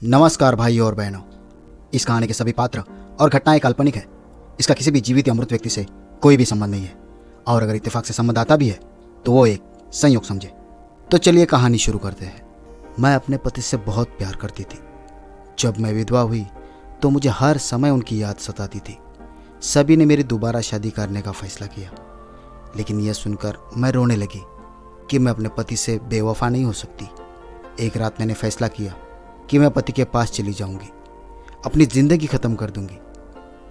नमस्कार भाइयों और बहनों। इस कहानी के सभी पात्र और घटनाएं काल्पनिक है। इसका किसी भी जीवित या मृत व्यक्ति से कोई भी संबंध नहीं है, और अगर इत्तेफाक से संबंध आता भी है तो वो एक संयोग समझे। तो चलिए कहानी शुरू करते हैं। मैं अपने पति से बहुत प्यार करती थी। जब मैं विधवा हुई तो मुझे हर समय उनकी याद सताती थी। सभी ने मेरी दोबारा शादी करने का फैसला किया, लेकिन यह सुनकर मैं रोने लगी कि मैं अपने पति से बेवफा नहीं हो सकती। एक रात मैंने फैसला किया कि मैं पति के पास चली जाऊंगी, अपनी ज़िंदगी ख़त्म कर दूंगी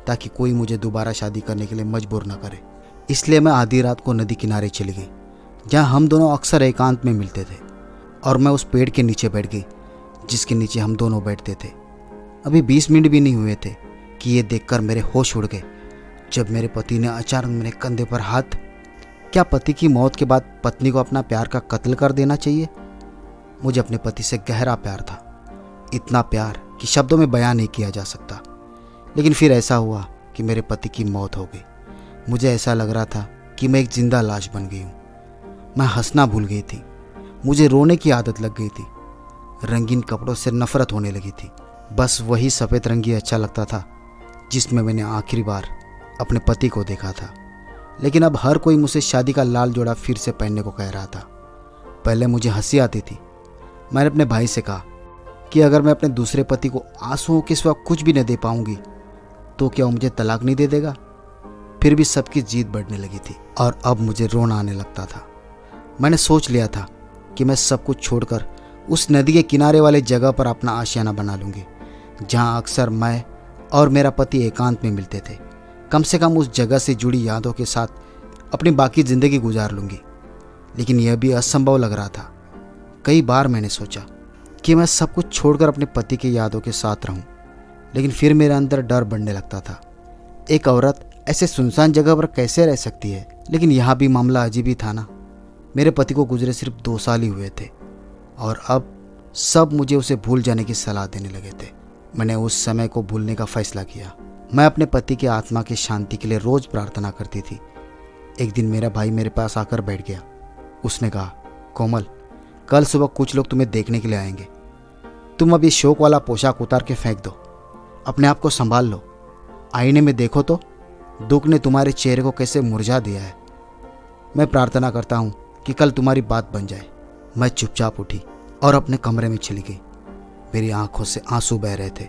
ताकि कोई मुझे दोबारा शादी करने के लिए मजबूर न करे। इसलिए मैं आधी रात को नदी किनारे चली गई, जहां हम दोनों अक्सर एकांत में मिलते थे, और मैं उस पेड़ के नीचे बैठ गई जिसके नीचे हम दोनों बैठते थे। अभी 20 मिनट भी नहीं हुए थे कि ये देखकर मेरे होश उड़ गए जब मेरे पति ने अचानक मेरे कंधे पर हाथ। क्या पति की मौत के बाद पत्नी को अपना प्यार का कत्ल कर देना चाहिए? मुझे अपने पति से गहरा प्यार था, इतना प्यार कि शब्दों में बयान नहीं किया जा सकता। लेकिन फिर ऐसा हुआ कि मेरे पति की मौत हो गई। मुझे ऐसा लग रहा था कि मैं एक जिंदा लाश बन गई हूँ। मैं हंसना भूल गई थी, मुझे रोने की आदत लग गई थी, रंगीन कपड़ों से नफरत होने लगी थी। बस वही सफ़ेद रंग ही अच्छा लगता था जिसमें मैंने आखिरी बार अपने पति को देखा था। लेकिन अब हर कोई मुझसे शादी का लाल जोड़ा फिर से पहनने को कह रहा था। पहले मुझे हंसी आती थी। मैंने अपने भाई से कहा कि अगर मैं अपने दूसरे पति को आंसुओं के सिवा कुछ भी न दे पाऊंगी तो क्या वो मुझे तलाक नहीं दे देगा? फिर भी सबकी जीत बढ़ने लगी थी और अब मुझे रोना आने लगता था। मैंने सोच लिया था कि मैं सब कुछ छोड़कर उस नदी के किनारे वाले जगह पर अपना आशियाना बना लूँगी, जहाँ अक्सर मैं और मेरा पति एकांत में मिलते थे। कम से कम उस जगह से जुड़ी यादों के साथ अपनी बाकी ज़िंदगी गुजार लूँगी। लेकिन यह भी असंभव लग रहा था। कई बार मैंने सोचा कि मैं सब कुछ छोड़कर अपने पति की यादों के साथ रहूं, लेकिन फिर मेरे अंदर डर बढ़ने लगता था। एक औरत ऐसे सुनसान जगह पर कैसे रह सकती है? लेकिन यहाँ भी मामला अजीब ही था ना। मेरे पति को गुजरे सिर्फ 2 साल ही हुए थे और अब सब मुझे उसे भूल जाने की सलाह देने लगे थे। मैंने उस समय को भूलने का फैसला किया। मैं अपने पति की आत्मा की शांति के लिए रोज़ प्रार्थना करती थी। एक दिन मेरा भाई मेरे पास आकर बैठ गया। उसने कहा, कोमल, कल सुबह कुछ लोग तुम्हें देखने के लिए आएंगे। तुम अब ये शौक वाला पोशाक उतार के फेंक दो, अपने आप को संभाल लो। आईने में देखो तो दुख ने तुम्हारे चेहरे को कैसे मुरझा दिया है। मैं प्रार्थना करता हूँ कि कल तुम्हारी बात बन जाए। मैं चुपचाप उठी और अपने कमरे में चली गई। मेरी आंखों से आंसू बह रहे थे।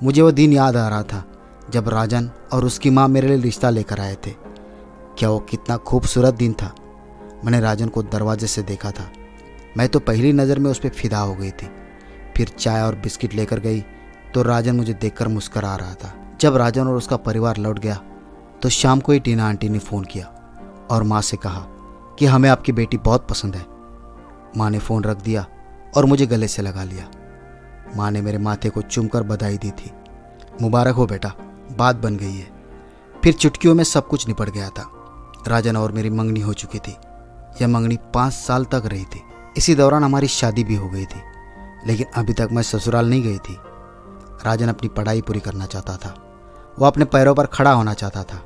मुझे वो दिन याद आ रहा था जब राजन और उसकी माँ मेरे लिए रिश्ता लेकर आए थे। क्या वो कितना खूबसूरत दिन था। मैंने राजन को दरवाजे से देखा था। मैं तो पहली नज़र में उस पर फिदा हो गई थी। फिर चाय और बिस्किट लेकर गई तो राजन मुझे देखकर मुस्कुरा रहा था। जब राजन और उसका परिवार लौट गया तो शाम को ही टीना आंटी ने फ़ोन किया और माँ से कहा कि हमें आपकी बेटी बहुत पसंद है। माँ ने फ़ोन रख दिया और मुझे गले से लगा लिया। माँ ने मेरे माथे को चूमकर बधाई दी थी। मुबारक हो बेटा, बात बन गई है। फिर चुटकियों में सब कुछ निपट गया था। राजन और मेरी मंगनी हो चुकी थी। यह मंगनी 5 साल तक रही थी। इसी दौरान हमारी शादी भी हो गई थी, लेकिन अभी तक मैं ससुराल नहीं गई थी। राजन अपनी पढ़ाई पूरी करना चाहता था। वह अपने पैरों पर खड़ा होना चाहता था।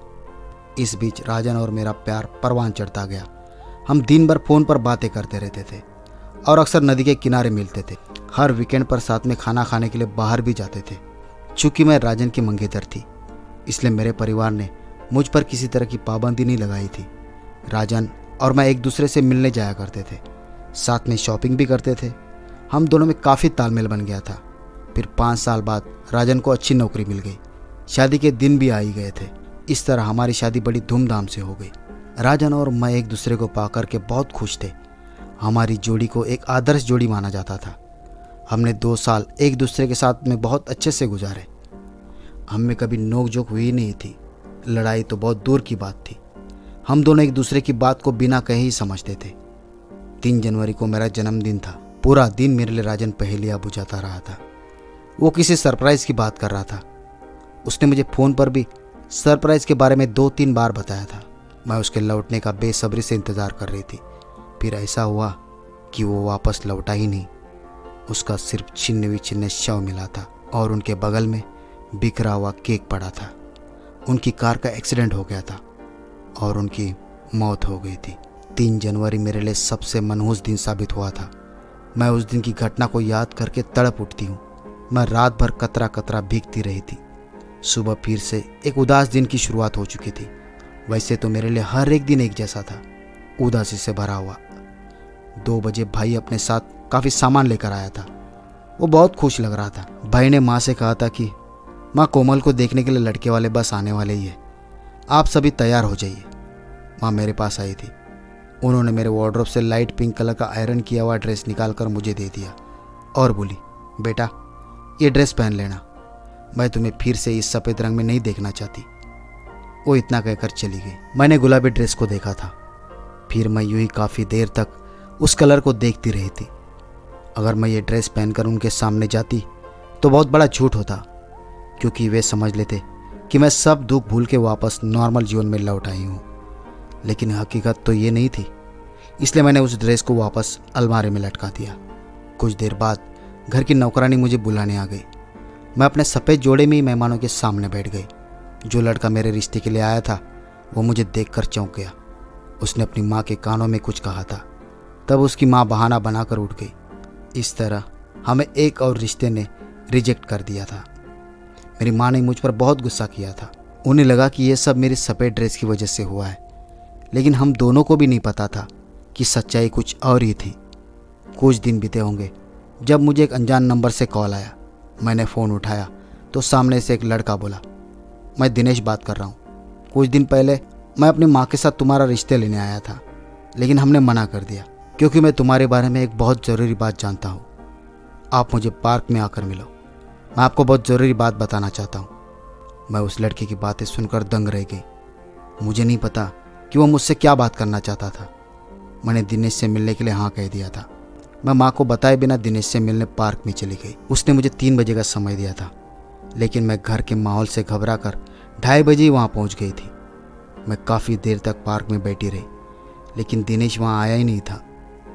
इस बीच राजन और मेरा प्यार परवान चढ़ता गया। हम दिन भर फ़ोन पर बातें करते रहते थे और अक्सर नदी के किनारे मिलते थे। हर वीकेंड पर साथ में खाना खाने के लिए बाहर भी जाते थे। चूँकि मैं राजन की मंगेतर थी, इसलिए मेरे परिवार ने मुझ पर किसी तरह की पाबंदी नहीं लगाई थी। राजन और मैं एक दूसरे से मिलने जाया करते थे, साथ में शॉपिंग भी करते थे। हम दोनों में काफ़ी तालमेल बन गया था। फिर 5 साल बाद राजन को अच्छी नौकरी मिल गई। शादी के दिन भी आ ही गए थे। इस तरह हमारी शादी बड़ी धूमधाम से हो गई। राजन और मैं एक दूसरे को पाकर के बहुत खुश थे। हमारी जोड़ी को एक आदर्श जोड़ी माना जाता था। हमने 2 साल एक दूसरे के साथ में बहुत अच्छे से गुजारे। हम में कभी नोक झोंक हुई नहीं थी। लड़ाई तो बहुत दूर की बात थी। हम दोनों एक दूसरे की बात को बिना कहे ही समझते थे। 3 जनवरी को मेरा जन्मदिन था। पूरा दिन मेरे लिए राजन पहेलियाँ बुझाता रहा था। वो किसी सरप्राइज़ की बात कर रहा था। उसने मुझे फ़ोन पर भी सरप्राइज़ के बारे में 2-3 बार बताया था। मैं उसके लौटने का बेसब्री से इंतज़ार कर रही थी। फिर ऐसा हुआ कि वो वापस लौटा ही नहीं। उसका सिर्फ छिन्न शव मिला था और उनके बगल में बिखरा हुआ केक पड़ा था। उनकी कार का एक्सीडेंट हो गया था और उनकी मौत हो गई थी। 3 जनवरी मेरे लिए सबसे मनहूस दिन साबित हुआ था। मैं उस दिन की घटना को याद करके तड़प उठती हूँ। मैं रात भर कतरा कतरा भीगती रही थी। सुबह फिर से एक उदास दिन की शुरुआत हो चुकी थी। वैसे तो मेरे लिए हर एक दिन एक जैसा था, उदासी से भरा हुआ। 2 बजे भाई अपने साथ काफ़ी सामान लेकर आया था। वो बहुत खुश लग रहा था। भाई ने माँ से कहा था कि माँ, कोमल को देखने के लिए लड़के वाले बस आने वाले ही है, आप सभी तैयार हो जाइए। माँ मेरे पास आई थी। उन्होंने मेरे वार्डरोब से लाइट पिंक कलर का आयरन किया हुआ ड्रेस निकाल कर मुझे दे दिया और बोली, बेटा ये ड्रेस पहन लेना, मैं तुम्हें फिर से इस सफ़ेद रंग में नहीं देखना चाहती। वो इतना कहकर चली गई। मैंने गुलाबी ड्रेस को देखा था। फिर मैं यूं ही काफ़ी देर तक उस कलर को देखती रही थी। अगर मैं ये ड्रेस पहनकर उनके सामने जाती तो बहुत बड़ा झूठ होता, क्योंकि वे समझ लेते कि मैं सब दुख भूल के वापस नॉर्मल जीवन में लौट आई हूँ। लेकिन हकीकत तो ये नहीं थी, इसलिए मैंने उस ड्रेस को वापस अलमारी में लटका दिया। कुछ देर बाद घर की नौकरानी मुझे बुलाने आ गई। मैं अपने सफ़ेद जोड़े में ही मेहमानों के सामने बैठ गई। जो लड़का मेरे रिश्ते के लिए आया था वो मुझे देखकर चौंक गया। उसने अपनी माँ के कानों में कुछ कहा था। तब उसकी माँ बहाना बनाकर उठ गई। इस तरह हमें एक और रिश्ते ने रिजेक्ट कर दिया था। मेरी माँ ने मुझ पर बहुत गुस्सा किया था। उन्हें लगा कि यह सब मेरी सफ़ेद ड्रेस की वजह से हुआ है, लेकिन हम दोनों को भी नहीं पता था कि सच्चाई कुछ और ही थी। कुछ दिन बीते होंगे जब मुझे एक अनजान नंबर से कॉल आया। मैंने फ़ोन उठाया तो सामने से एक लड़का बोला, मैं दिनेश बात कर रहा हूँ। कुछ दिन पहले मैं अपनी माँ के साथ तुम्हारा रिश्ते लेने आया था, लेकिन हमने मना कर दिया क्योंकि मैं तुम्हारे बारे में एक बहुत ज़रूरी बात जानता हूँ। आप मुझे पार्क में आकर मिलो, मैं आपको बहुत ज़रूरी बात बताना चाहता हूँ। मैं उस लड़के की बातें सुनकर दंग रह गई। मुझे नहीं पता कि वो मुझसे क्या बात करना चाहता था। मैंने दिनेश से मिलने के लिए हाँ कह दिया था। मैं माँ को बताए बिना दिनेश से मिलने पार्क में चली गई। उसने मुझे 3 बजे का समय दिया था, लेकिन मैं घर के माहौल से घबरा कर 2:30 बजे ही वहाँ पहुँच गई थी। मैं काफ़ी देर तक पार्क में बैठी रही, लेकिन दिनेश वहाँ आया ही नहीं था।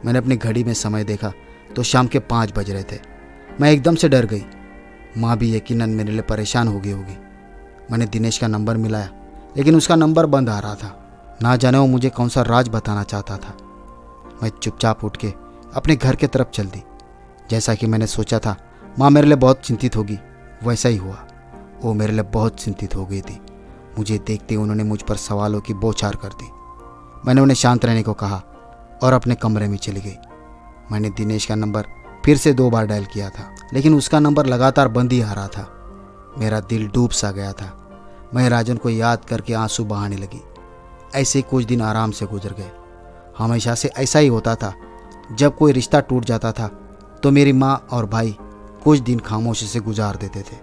मैंने अपनी घड़ी में समय देखा तो शाम के 5 बज रहे थे। मैं एकदम से डर गई। माँ भी यकीनन मेरे लिए परेशान हो गई होगी। मैंने दिनेश का नंबर मिलाया, लेकिन उसका नंबर बंद आ रहा था। ना जाने वो मुझे कौन सा राज बताना चाहता था। मैं चुपचाप उठ के अपने घर के तरफ चल दी। जैसा कि मैंने सोचा था माँ मेरे लिए बहुत चिंतित होगी, वैसा ही हुआ। वो मेरे लिए बहुत चिंतित हो गई थी। मुझे देखते ही उन्होंने मुझ पर सवालों की बौछार कर दी। मैंने उन्हें शांत रहने को कहा और अपने कमरे में चली गई। मैंने दिनेश का नंबर फिर से 2 बार डायल किया था, लेकिन उसका नंबर लगातार बंद ही आ रहा था। मेरा दिल डूब सा गया था। मैं राजन को याद करके आंसू बहाने लगी। ऐसे ही कुछ दिन आराम से गुजर गए। हमेशा से ऐसा ही होता था। जब कोई रिश्ता टूट जाता था तो मेरी माँ और भाई कुछ दिन खामोशी से गुजार देते थे,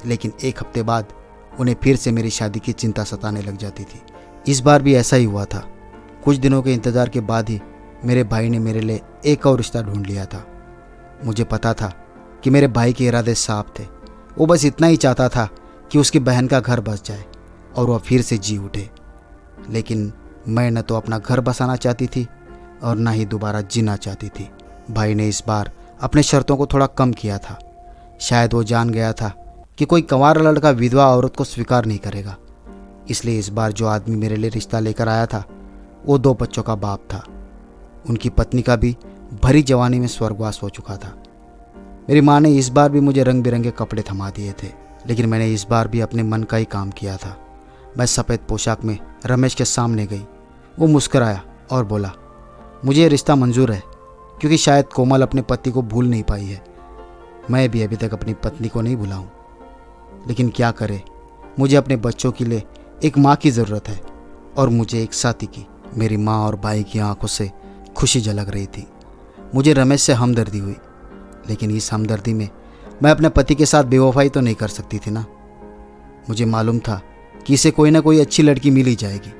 लेकिन 1 हफ्ते बाद उन्हें फिर से मेरी शादी की चिंता सताने लग जाती थी। इस बार भी ऐसा ही हुआ था। कुछ दिनों के इंतज़ार के बाद ही मेरे भाई ने मेरे लिए एक और रिश्ता ढूंढ लिया था। मुझे पता था कि मेरे भाई के इरादे साफ थे। वो बस इतना ही चाहता था कि उसकी बहन का घर बस जाए और वह फिर से जी उठे। लेकिन मैं न तो अपना घर बसाना चाहती थी और न ही दोबारा जीना चाहती थी। भाई ने इस बार अपने शर्तों को थोड़ा कम किया था। शायद वो जान गया था कि कोई कंवारा लड़का विधवा औरत को स्वीकार नहीं करेगा। इसलिए इस बार जो आदमी मेरे लिए रिश्ता लेकर आया था वो 2 बच्चों का बाप था। उनकी पत्नी का भी भरी जवानी में स्वर्गवास हो चुका था। मेरी माँ ने इस बार भी मुझे रंग बिरंगे कपड़े थमा दिए थे, लेकिन मैंने इस बार भी अपने मन का ही काम किया था। मैं सफ़ेद पोशाक में रमेश के सामने गई। वो मुस्कराया और बोला, मुझे ये रिश्ता मंजूर है, क्योंकि शायद कोमल अपने पति को भूल नहीं पाई है। मैं भी अभी तक अपनी पत्नी को नहीं भुला हूँ, लेकिन क्या करे, मुझे अपने बच्चों के लिए एक माँ की ज़रूरत है और मुझे एक साथी की। मेरी माँ और भाई की आंखों से खुशी झलक रही थी। मुझे रमेश से हमदर्दी हुई, लेकिन इस हमदर्दी में मैं अपने पति के साथ बेवफाई तो नहीं कर सकती थी ना। मुझे मालूम था कि इसे कोई ना कोई अच्छी लड़की मिल ही जाएगी,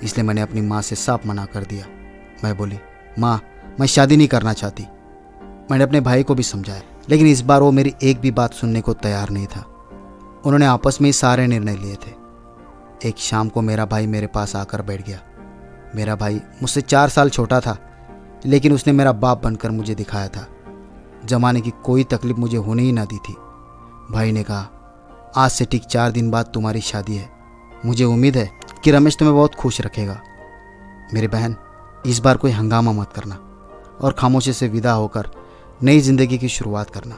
इसलिए मैंने अपनी माँ से साफ मना कर दिया। मैं बोली, माँ मैं शादी नहीं करना चाहती। मैंने अपने भाई को भी समझाया, लेकिन इस बार वो मेरी एक भी बात सुनने को तैयार नहीं था। उन्होंने आपस में ही सारे निर्णय लिए थे। एक शाम को मेरा भाई मेरे पास आकर बैठ गया। मेरा भाई मुझसे 4 साल छोटा था, लेकिन उसने मेरा बाप बनकर मुझे दिखाया था। जमाने की कोई तकलीफ मुझे होने ही ना दी थी। भाई ने कहा, आज से ठीक 4 दिन बाद तुम्हारी शादी है। मुझे उम्मीद है कि रमेश तुम्हें बहुत खुश रखेगा। मेरी बहन, इस बार कोई हंगामा मत करना और खामोशी से विदा होकर नई जिंदगी की शुरुआत करना।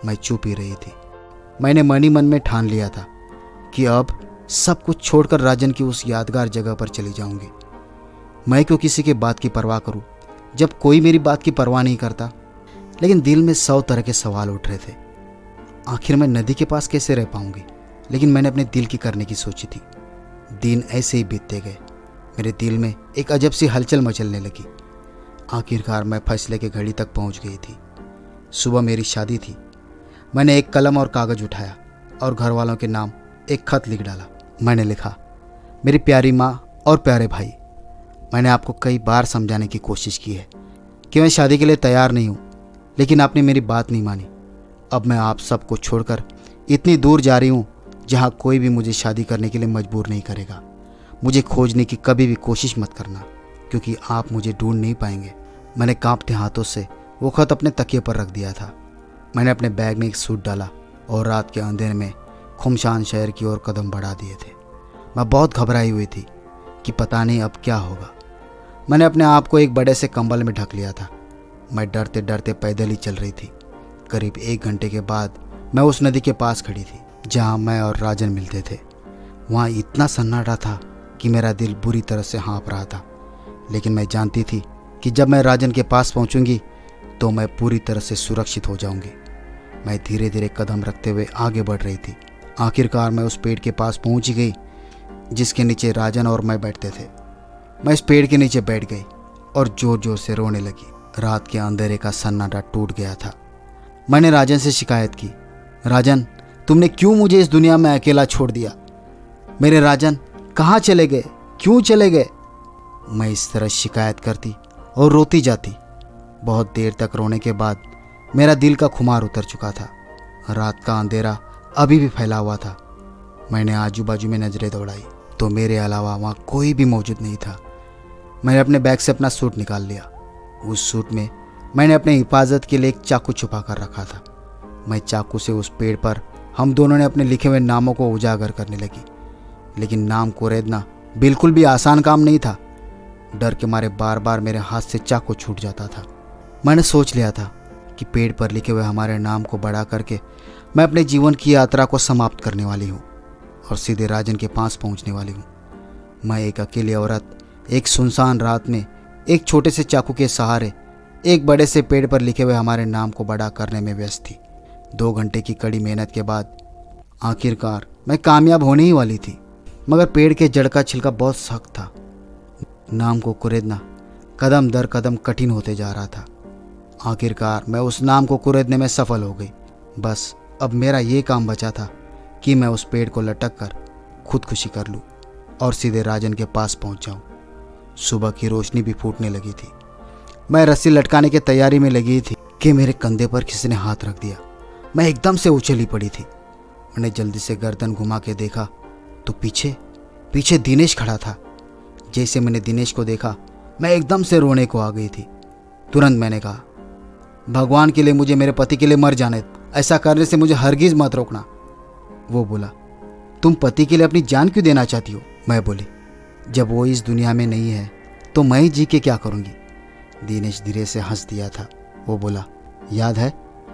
मैं चुप ही रही थी। मैंने मन ही मन में ठान लिया था कि अब सब कुछ छोड़कर राजन की उस यादगार जगह पर चली जाऊंगी। मैं क्यों किसी के बात की परवाह करूं जब कोई मेरी बात की परवाह नहीं करता। लेकिन दिल में 100 तरह के सवाल उठ रहे थे। आखिर मैं नदी के पास कैसे रह पाऊंगी? लेकिन मैंने अपने दिल की करने की सोची थी। दिन ऐसे ही बीतते गए। मेरे दिल में एक अजब सी हलचल मचलने लगी। आखिरकार मैं फैसले के घड़ी तक पहुंच गई थी। सुबह मेरी शादी थी। मैंने एक कलम और कागज़ उठाया और घर वालों के नाम एक खत लिख डाला। मैंने लिखा, मेरी प्यारी माँ और प्यारे भाई, मैंने आपको कई बार समझाने की कोशिश की है कि मैं शादी के लिए तैयार नहीं हूँ, लेकिन आपने मेरी बात नहीं मानी। अब मैं आप सबको छोड़कर इतनी दूर जा रही हूँ जहाँ कोई भी मुझे शादी करने के लिए मजबूर नहीं करेगा। मुझे खोजने की कभी भी कोशिश मत करना, क्योंकि आप मुझे ढूंढ नहीं पाएंगे। मैंने कांपते हाथों से वो खत अपने तकिए पर रख दिया था। मैंने अपने बैग में एक सूट डाला और रात के अंधेरे में खुमशान शहर की ओर कदम बढ़ा दिए थे। मैं बहुत घबराई हुई थी कि पता नहीं अब क्या होगा। मैंने अपने आप को एक बड़े से कंबल में ढक लिया था। मैं डरते डरते पैदल ही चल रही थी। करीब 1 घंटे के बाद मैं उस नदी के पास खड़ी थी जहाँ मैं और राजन मिलते थे। वहाँ इतना सन्नाटा था कि मेरा दिल बुरी तरह से हाँफ रहा था। लेकिन मैं जानती थी कि जब मैं राजन के पास पहुँचूंगी तो मैं पूरी तरह से सुरक्षित हो जाऊंगी। मैं धीरे धीरे कदम रखते हुए आगे बढ़ रही थी। आखिरकार मैं उस पेड़ के पास पहुंच ही गई जिसके नीचे राजन और मैं बैठते थे। मैं इस पेड़ के नीचे बैठ गई और जोर जोर से रोने लगी। रात के अंधेरे का सन्नाटा टूट गया था। मैंने राजन से शिकायत की, राजन, तुमने क्यों मुझे इस दुनिया में अकेला छोड़ दिया? मेरे राजन कहाँ चले गए? क्यों चले गए? मैं इस तरह शिकायत करती और रोती जाती। बहुत देर तक रोने के बाद मेरा दिल का खुमार उतर चुका था। रात का अंधेरा अभी भी फैला हुआ था। मैंने आजू बाजू में नजरें दौड़ाई तो मेरे अलावा वहाँ कोई भी मौजूद नहीं था। मैंने अपने बैग से अपना सूट निकाल लिया। उस सूट में मैंने अपने हिफाजत के लिए एक चाकू छुपा कर रखा था। मैं चाकू से उस पेड़ पर हम दोनों ने अपने लिखे हुए नामों को उजागर करने लगी। लेकिन नाम को रेदना बिल्कुल भी आसान काम नहीं था। डर के मारे बार बार मेरे हाथ से चाकू छूट जाता था। मैंने सोच लिया था कि पेड़ पर लिखे हुए हमारे नाम को बड़ा करके मैं अपने जीवन की यात्रा को समाप्त करने वाली हूँ और सीधे राजन के पास पहुँचने वाली हूँ। मैं एक अकेली औरत एक सुनसान रात में एक छोटे से चाकू के सहारे एक बड़े से पेड़ पर लिखे हुए हमारे नाम को बड़ा करने में व्यस्त थी। 2 घंटे की कड़ी मेहनत के बाद आखिरकार मैं कामयाब होने ही वाली थी। मगर पेड़ के जड़ का छिलका बहुत सख्त था। नाम को कुरेदना कदम दर कदम कठिन होते जा रहा था। आखिरकार मैं उस नाम को कुरेदने में सफल हो गई। बस अब मेरा ये काम बचा था कि मैं उस पेड़ को लटक कर खुदकुशी कर लूँ और सीधे राजन के पास पहुँच जाऊँ। सुबह की रोशनी भी फूटने लगी थी। मैं रस्सी लटकाने की तैयारी में लगी थी कि मेरे कंधे पर किसी ने हाथ रख दिया। मैं एकदम से उछली पड़ी थी। मैंने जल्दी से गर्दन घुमा के देखा तो पीछे दिनेश खड़ा था। जैसे मैंने दिनेश को देखा मैं एकदम से रोने को आ गई थी। तुरंत मैंने कहा, भगवान के लिए मुझे मेरे पति के लिए मर जाने, ऐसा करने से मुझे हरगिज मत रोकना। वो बोला, तुम पति के लिए अपनी जान क्यों देना चाहती हो? मैं बोली, जब वो इस दुनिया में नहीं है तो मैं ही जी के क्या करूँगी? दिनेश धीरे से हंस दिया था। वो बोला, याद है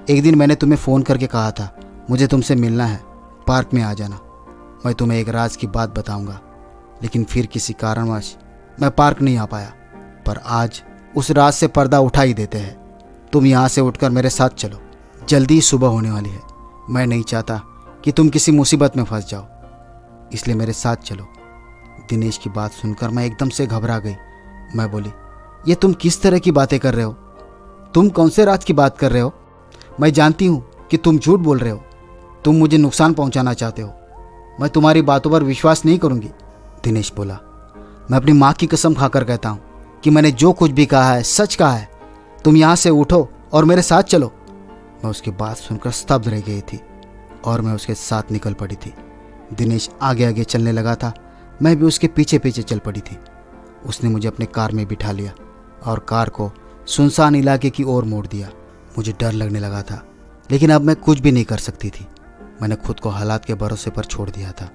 एक दिन मैंने तुम्हें फ़ोन करके कहा था मुझे तुमसे मिलना है, पार्क में आ जाना। मैं तुम्हें एक राज की बात बताऊंगा। लेकिन फिर किसी कारणवश मैं पार्क नहीं आ पाया। पर आज उस राज से पर्दा उठा ही देते हैं। तुम यहाँ से उठकर मेरे साथ चलो, जल्दी ही सुबह होने वाली है। मैं नहीं चाहता कि तुम किसी मुसीबत में फंस जाओ, इसलिए मेरे साथ चलो। दिनेश की बात सुनकर मैं एकदम से घबरा गई। मैं बोली, ये तुम किस तरह की बातें कर रहे हो? तुम कौन से राज की बात कर रहे हो? मैं जानती हूँ कि तुम झूठ बोल रहे हो। तुम मुझे नुकसान पहुँचाना चाहते हो। मैं तुम्हारी बातों पर विश्वास नहीं करूँगी। दिनेश बोला, मैं अपनी माँ की कसम खाकर कहता हूँ कि मैंने जो कुछ भी कहा है सच कहा है। तुम यहाँ से उठो और मेरे साथ चलो। मैं उसकी बात सुनकर स्तब्ध रह गई थी और मैं उसके साथ निकल पड़ी थी। दिनेश आगे आगे चलने लगा था, मैं भी उसके पीछे पीछे चल पड़ी थी। उसने मुझे अपने कार में बिठा लिया और कार को सुनसान इलाके की ओर मोड़ दिया। मुझे डर लगने लगा था, लेकिन अब मैं कुछ भी नहीं कर सकती थी। मैंने खुद को हालात के भरोसे पर छोड़ दिया था।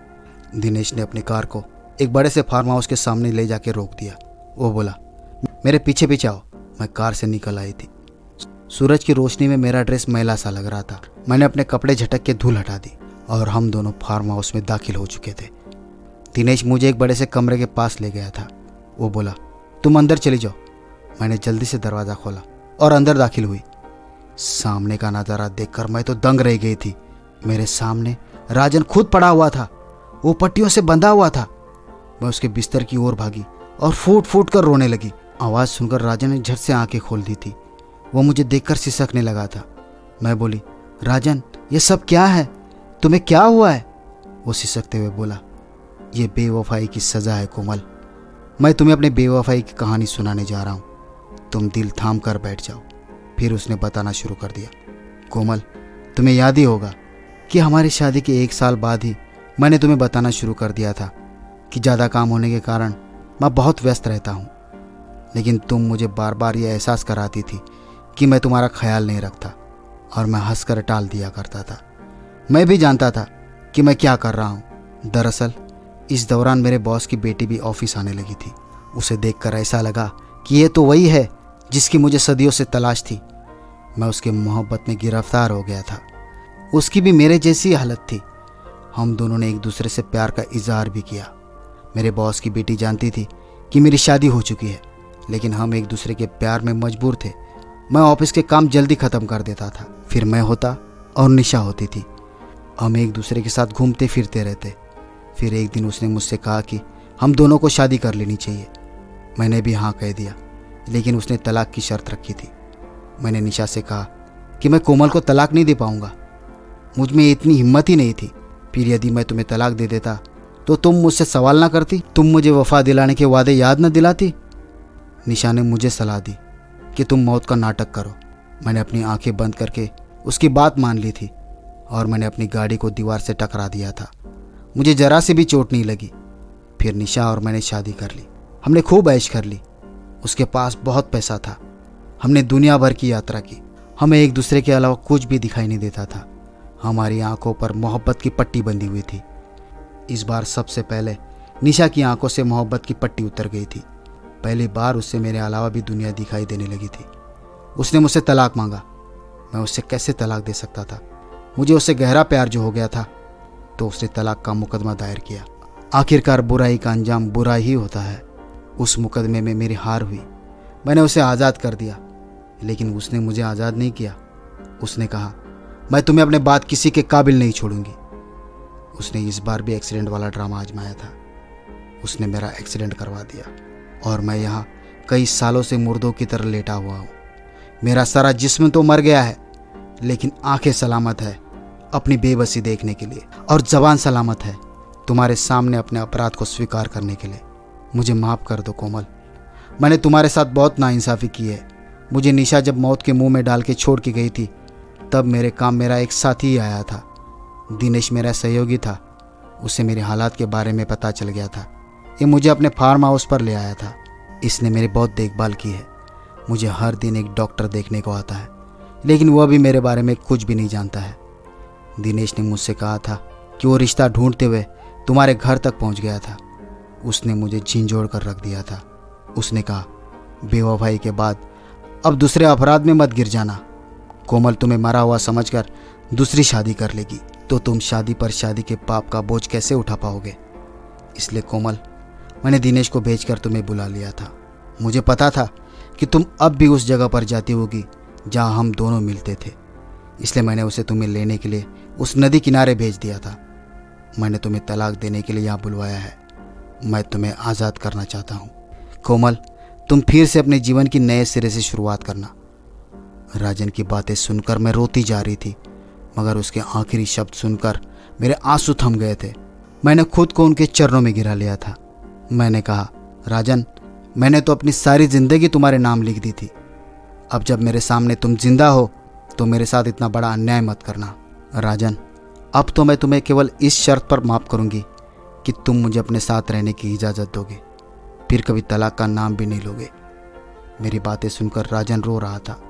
दिनेश ने अपनी कार को एक बड़े से फार्म हाउस के सामने ले जाके रोक दिया। वो बोला, मेरे पीछे पीछे आओ। मैं कार से निकल आई थी। सूरज की रोशनी में मेरा ड्रेस मैला सा लग रहा था। मैंने अपने कपड़े झटक के धूल हटा दी और हम दोनों फार्म हाउस में दाखिल हो चुके थे। दिनेश मुझे एक बड़े से कमरे के पास ले गया था। वो बोला, तुम अंदर चली जाओ। मैंने जल्दी से दरवाज़ा खोला और अंदर दाखिल हुई। सामने का नज़ारा देखकर मैं तो दंग रह गई थी। मेरे सामने राजन खुद पड़ा हुआ था। वो पट्टियों से बंधा हुआ था। मैं उसके बिस्तर की ओर भागी और फूट फूट कर रोने लगी। आवाज़ सुनकर राजन ने झट से आंखें खोल दी थी। वो मुझे देखकर सिसकने लगा था। मैं बोली, राजन ये सब क्या है? तुम्हें क्या हुआ है? वो सिसकते हुए बोला, ये बेवफाई की सज़ा है कोमल। मैं तुम्हें अपने बेवफाई की कहानी सुनाने जा रहा हूँ। तुम दिल थाम कर बैठ जाओ। फिर उसने बताना शुरू कर दिया। कोमल, तुम्हें याद ही होगा कि हमारी शादी के 1 साल बाद ही मैंने तुम्हें बताना शुरू कर दिया था कि ज़्यादा काम होने के कारण मैं बहुत व्यस्त रहता हूँ। लेकिन तुम मुझे बार बार ये एहसास कराती थी कि मैं तुम्हारा ख्याल नहीं रखता और मैं हंसकर टाल दिया करता था। मैं भी जानता था कि मैं क्या कर रहा हूँ। दरअसल इस दौरान मेरे बॉस की बेटी भी ऑफिस आने लगी थी। उसे देखकर ऐसा लगा कि ये तो वही है जिसकी मुझे सदियों से तलाश थी। मैं उसके मोहब्बत में गिरफ्तार हो गया था। उसकी भी मेरे जैसी हालत थी। हम दोनों ने एक दूसरे से प्यार का इजहार भी किया। मेरे बॉस की बेटी जानती थी कि मेरी शादी हो चुकी है, लेकिन हम एक दूसरे के प्यार में मजबूर थे। मैं ऑफिस के काम जल्दी ख़त्म कर देता था। फिर मैं होता और निशा होती थी। हम एक दूसरे के साथ घूमते फिरते रहते। फिर एक दिन उसने मुझसे कहा कि हम दोनों को शादी कर लेनी चाहिए। मैंने भी हाँ कह दिया, लेकिन उसने तलाक की शर्त रखी थी। मैंने निशा से कहा कि मैं कोमल को तलाक नहीं दे पाऊंगा। मुझ में इतनी हिम्मत ही नहीं थी। फिर यदि मैं तुम्हें तलाक दे देता तो तुम मुझसे सवाल ना करती, तुम मुझे वफा दिलाने के वादे याद न दिलाती। निशा ने मुझे सलाह दी कि तुम मौत का नाटक करो। मैंने अपनी आंखें बंद करके उसकी बात मान ली थी और मैंने अपनी गाड़ी को दीवार से टकरा दिया था। मुझे जरा से भी चोट नहीं लगी। फिर निशा और मैंने शादी कर ली। हमने खूब ऐश कर ली। उसके पास बहुत पैसा था। हमने दुनिया भर की यात्रा की। हमें एक दूसरे के अलावा कुछ भी दिखाई नहीं देता था। हमारी आंखों पर मोहब्बत की पट्टी बंधी हुई थी। इस बार सबसे पहले निशा की आंखों से मोहब्बत की पट्टी उतर गई थी। पहली बार उससे मेरे अलावा भी दुनिया दिखाई देने लगी थी। उसने मुझसे तलाक मांगा। मैं उससे कैसे तलाक दे सकता था? मुझे उससे गहरा प्यार जो हो गया था, तो उसने तलाक का मुकदमा दायर किया। आखिरकार बुराई का अंजाम बुरा ही होता है। उस मुकदमे में मेरी हार हुई। मैंने उसे आज़ाद कर दिया, लेकिन उसने मुझे आज़ाद नहीं किया। उसने कहा, मैं तुम्हें अपने बाद किसी के काबिल नहीं छोड़ूंगी। उसने इस बार भी एक्सीडेंट वाला ड्रामा आजमाया था। उसने मेरा एक्सीडेंट करवा दिया और मैं यहाँ कई सालों से मुर्दों की तरह लेटा हुआ हूँ। मेरा सारा जिस्म तो मर गया है, लेकिन आंखें सलामत है अपनी बेबसी देखने के लिए, और ज़बान सलामत है तुम्हारे सामने अपने अपराध को स्वीकार करने के लिए। मुझे माफ़ कर दो कोमल। मैंने तुम्हारे साथ बहुत नाइंसाफ़ी की है। मुझे निशा जब मौत के मुंह में डाल के छोड़ के गई थी, तब मेरे काम मेरा एक साथी ही आया था। दिनेश मेरा सहयोगी था। उसे मेरे हालात के बारे में पता चल गया था। ये मुझे अपने फार्म हाउस पर ले आया था। इसने मेरी बहुत देखभाल की है। मुझे हर दिन एक डॉक्टर देखने को आता है, लेकिन वह भी मेरे बारे में कुछ भी नहीं जानता है। दिनेश ने मुझसे कहा था कि वो रिश्ता ढूंढते हुए तुम्हारे घर तक पहुंच गया था। उसने मुझे झिंझोड़ कर रख दिया था। उसने कहा, बेवफाई के बाद अब दूसरे अपराध में मत गिर जाना। कोमल तुम्हें मरा हुआ समझकर दूसरी शादी कर लेगी, तो तुम शादी पर शादी के पाप का बोझ कैसे उठा पाओगे? इसलिए कोमल, मैंने दिनेश को भेजकर तुम्हें बुला लिया था। मुझे पता था कि तुम अब भी उस जगह पर जाती होगी जहां हम दोनों मिलते थे। इसलिए मैंने उसे तुम्हें लेने के लिए उस नदी किनारे भेज दिया था। मैंने तुम्हें तलाक देने के लिए यहाँ बुलवाया है। मैं तुम्हें आज़ाद करना चाहता हूँ। कोमल, तुम फिर से अपने जीवन की नए सिरे से शुरुआत करना। राजन की बातें सुनकर मैं रोती जा रही थी, मगर उसके आखिरी शब्द सुनकर मेरे आंसू थम गए थे। मैंने खुद को उनके चरणों में गिरा लिया था। मैंने कहा, राजन, मैंने तो अपनी सारी ज़िंदगी तुम्हारे नाम लिख दी थी। अब जब मेरे सामने तुम जिंदा हो तो मेरे साथ इतना बड़ा अन्याय मत करना। राजन, अब तो मैं तुम्हें केवल इस शर्त पर माफ़ करूंगी कि तुम मुझे अपने साथ रहने की इजाज़त दोगे। फिर कभी तलाक का नाम भी नहीं लोगे। मेरी बातें सुनकर राजन रो रहा था।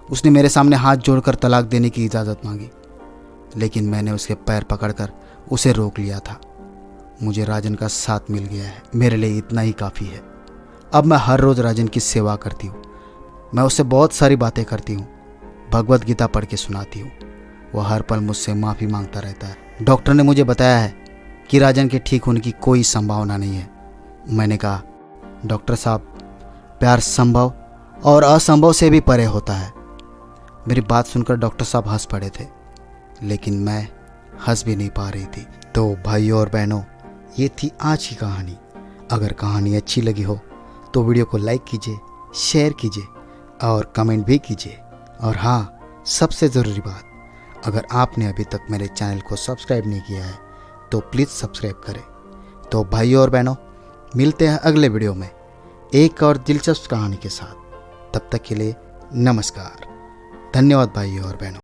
उसने मेरे सामने हाथ जोड़कर तलाक देने की इजाज़त मांगी, लेकिन मैंने उसके पैर पकड़कर उसे रोक लिया था। मुझे राजन का साथ मिल गया है। मेरे लिए इतना ही काफ़ी है। अब मैं हर रोज़ राजन की सेवा करती हूँ। मैं उससे बहुत सारी बातें करती हूँ। भगवत गीता पढ़ के सुनाती हूँ। वह हर पल मुझसे माफ़ी मांगता रहता है। डॉक्टर ने मुझे बताया है कि राजन के ठीक होने की कोई संभावना नहीं है। मैंने कहा, डॉक्टर साहब, प्यार संभव और असंभव से भी परे होता है। मेरी बात सुनकर डॉक्टर साहब हंस पड़े थे, लेकिन मैं हंस भी नहीं पा रही थी। तो भाइयों और बहनों, ये थी आज की कहानी। अगर कहानी अच्छी लगी हो तो वीडियो को लाइक कीजिए, शेयर कीजिए और कमेंट भी कीजिए। और हाँ, सबसे ज़रूरी बात, अगर आपने अभी तक मेरे चैनल को सब्सक्राइब नहीं किया है तो प्लीज़ सब्सक्राइब करें। तो भाइयों और बहनों, मिलते हैं अगले वीडियो में एक और दिलचस्प कहानी के साथ। तब तक के लिए नमस्कार। धन्यवाद भाइयों और बहनों।